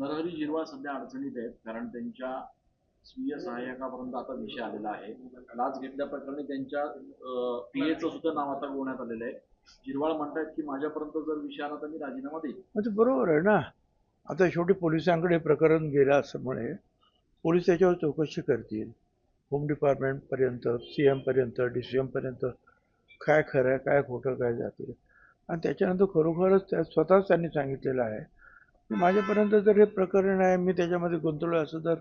नरहरी झिरवाळ सध्या अडचणीत आहेत, कारण त्यांच्या स्वीय सहाय्यकापर्यंत आता विषय आलेला आहे. लाच घेतल्या प्रकरणी त्यांच्या पीएचं सुद्धा नाव आता गोवण्यात आलेलं आहे. झिरवाळ म्हणतात की माझ्यापर्यंत जर विषय आला तर मी राजीनामा देईन. म्हणजे बरोबर आहे ना. आता शेवटी पोलिसांकडे प्रकरण गेलं असल्यामुळे पोलीस त्याच्यावर चौकशी करतील. होम डिपार्टमेंटपर्यंत, CM पर्यंत, DCM पर्यंत काय खरं आहे, काय खोटं, काय जाते. आणि त्याच्यानंतर खरोखरच स्वतःच त्यांनी सांगितलेलं आहे की माझ्यापर्यंत जर हे प्रकरण आहे, मी त्याच्यामध्ये गुंतवलं असं जर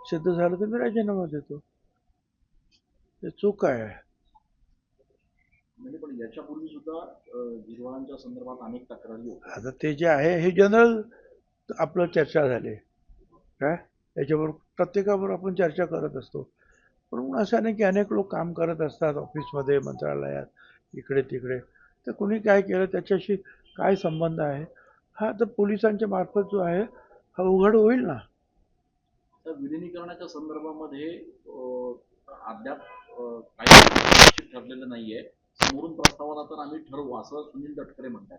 सिद्ध झालं तर मी राजीनामा देतो. ते चूक काय आहे? म्हणजे पण याच्यापूर्वी सुद्धा झिरवाळांच्या संदर्भात अनेक तक्रारी होत्या. आता ते जे आहे हे जनरल आपलं चर्चा झाली काय, त्याच्यावर प्रत्येकावर आपण चर्चा करत असतो. पण असं नाही की अनेक लोक काम करत असतात ऑफिसमध्ये, मंत्रालयात, इकडे तिकडे. तर कुणी काय केलं त्याच्याशी काय संबंध आहे हा तर पोलिसांच्या मार्फत जो आहे हा उघड होईल ना. तर विलिनीकरणाच्या संदर्भामध्ये अद्याप काही निश्चित ठरलेलं नाहीये. समोरून प्रस्ताव आला तर आम्ही ठरवू असं सुनील तटकरे म्हणतात.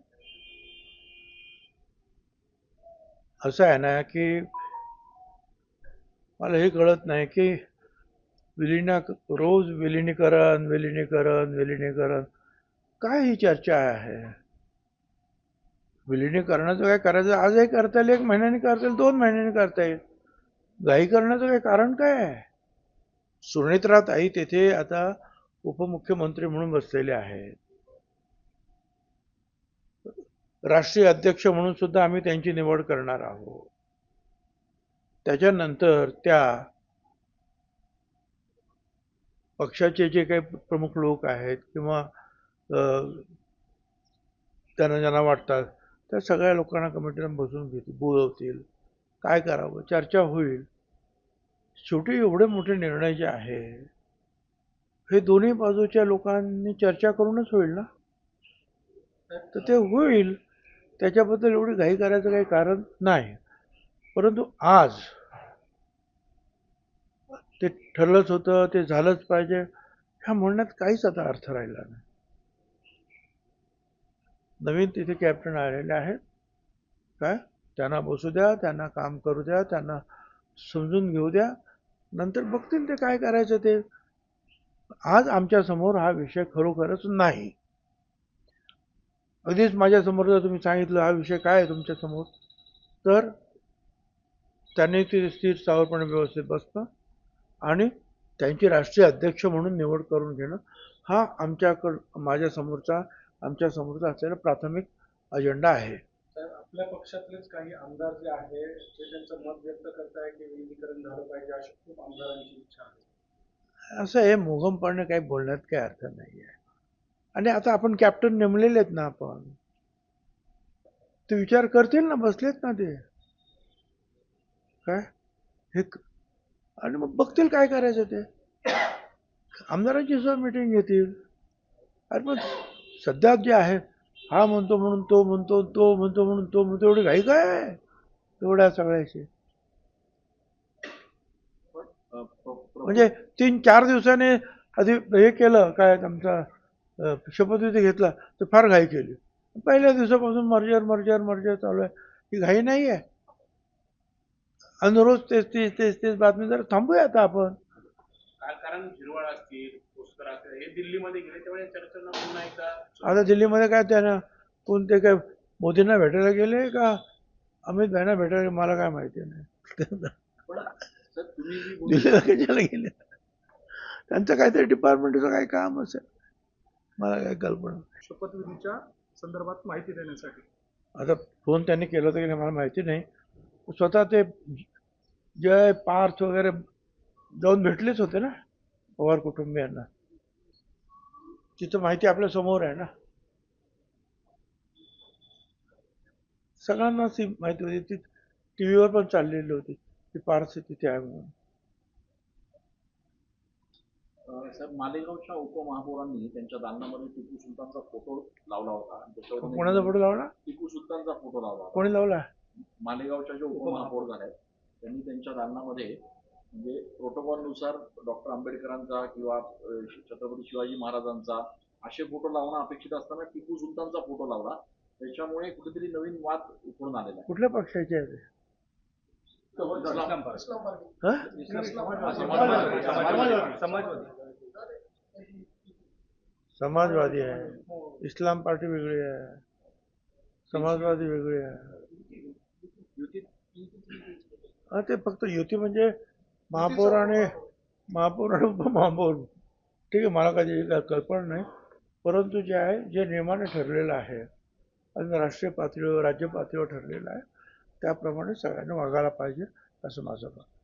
असं आहे ना की मला हे कळत नाही की रोज विलिनीकरण काय ही चर्चा आहे. विलिनीकरणाचं काय करायचं, आजही करता येईल, 1 महिन्याने करता येईल, 2 महिन्याने करता येईल. घाई करण्याचं काय कारण काय आहे. सुनेत्राताई तेथे आता उपमुख्यमंत्री म्हणून बसलेले आहेत. राष्ट्रीय अध्यक्ष म्हणून सुद्धा आम्ही त्यांची निवड करणार आहोत. त्याच्यानंतर त्या पक्षाचे जे काही प्रमुख लोक आहेत किंवा त्यांना ज्यांना वाटतात त्या सगळ्या लोकांना कमिटीला बसून बोलवतील, काय करावं, चर्चा होईल. शेवटी एवढे मोठे निर्णय जे आहे हे दोन्ही बाजूच्या लोकांनी चर्चा करूनच होईल ना. तर ते होईल, त्याच्याबद्दल एवढी घाई करायचं काही कारण नाही. परंतु आज ते ठरलंच होतं, ते झालंच पाहिजे ह्या म्हणण्यात काहीच आता अर्थ राहिला नाही. नवीन तिथे कॅप्टन आलेले आहेत काय, त्यांना बसू द्या, त्यांना काम करू द्या, त्यांना समजून घेऊ द्या, नंतर बघतील ते काय करायचं ते. आज आमच्या समोर हा विषय खरोखरच नाही. अगदीच माझ्या समोर जर तुम्ही सांगितलं हा विषय काय आहे तुमच्या समोर, तर त्यांनी ते स्थिर सावरपणे व्यवस्थित बसणं आणि त्यांची राष्ट्रीय अध्यक्ष म्हणून निवड करून घेणं हा माझ्या समोरचा असलेला प्राथमिक अजेंडा आहे. आपल्या पक्षातलेच काही आमदार जे आहे ते त्यांचं मत व्यक्त करताय की विलीनीकरण झालं पाहिजे अशी खूप आमदारांची इच्छा आहे. असं हे मोघमपणे काही बोलण्यात काही अर्थ नाही आहे. आणि आता आपण कॅप्टन नेमलेले आहेत ना, आपण ते विचार करतील ना, बसलेत ना ते काय हे, आणि मग बघतील काय करायचं ते. आमदारांची सुद्धा मीटिंग घेतील. अरे पण सध्या जे आहे हा म्हणतो म्हणून तो म्हणतो, तो म्हणतो म्हणून तो म्हणतो, एवढी घाई काय आहे एवढ्या सगळ्याची. म्हणजे 3-4 दिवसाने आधी हे केलं काय, आमचा शपथविधी घेतला तर फार घाई केली. पहिल्या दिवसापासून मर्जर मर्जर मर्जर चालू आहे. ही घाई नाही आहे. आणि रोज तेच बातमी. जरा थांबूया आता आपण. कारण झिरवाळ असतील, पुष्कर असतील, हे दिल्लीमध्ये गेले तेव्हा चर्चांना पुन्हा एकदा. आता दिल्लीमध्ये काय त्यांना कोणते काय मोदींना भेटायला गेले का अमित भाईंना भेटायला, मला काय माहिती नाही. दिल्लीला कशाला गेले, त्यांचं काहीतरी डिपार्टमेंटचं काही काम असेल, मला काही कल्पना. शपथविधीच्या संदर्भात माहिती देण्यासाठी आता फोन त्यांनी केला होता की नाही मला माहिती नाही. स्वतः ते जय पार्थ वगैरे जाऊन भेटलेच होते ना पवार कुटुंबियांना. तिथं माहिती आपल्या समोर आहे ना, सगळ्यांनाच ती माहिती होती. ती टीव्हीवर पण चाललेली होती की पार्थ तिथे आहे म्हणून. साहेब, मालेगावच्या उपमहापौरांनी त्यांच्या दालनामध्ये टिपू सुलतानचा फोटो लावला होता. कोणाचा फोटो लावला? टिपू सुलतानचा फोटो लावला. कोणी लावला? मालेगावच्या जे उपमहापौर झाले त्यांनी त्यांच्या दालनामध्ये म्हणजे प्रोटोकॉलनुसार डॉक्टर आंबेडकरांचा किंवा छत्रपती शिवाजी महाराजांचा असे फोटो लावणं अपेक्षित असताना टिपू सुलतानचा फोटो लावला. त्याच्यामुळे कुठेतरी नवीन वाद उठून आलेला आहे. कुठल्या पक्षाचे आहे ते? हा? समाजवादी आहे, इस्लाम पार्टी वेगळी आहे, समाजवादी वेगळी आहे. हा, ते फक्त युती म्हणजे महापौर आणि उपमहापौर. ठीक आहे, मला काही कल्पना नाही, परंतु जे आहे, जे नियमाने ठरलेलं आहे आणि राष्ट्रीय पातळीवर राज्य पातळीवर ठरलेलं आहे त्याप्रमाणे सगळ्यांनी वागायला पाहिजे असं माझं मत.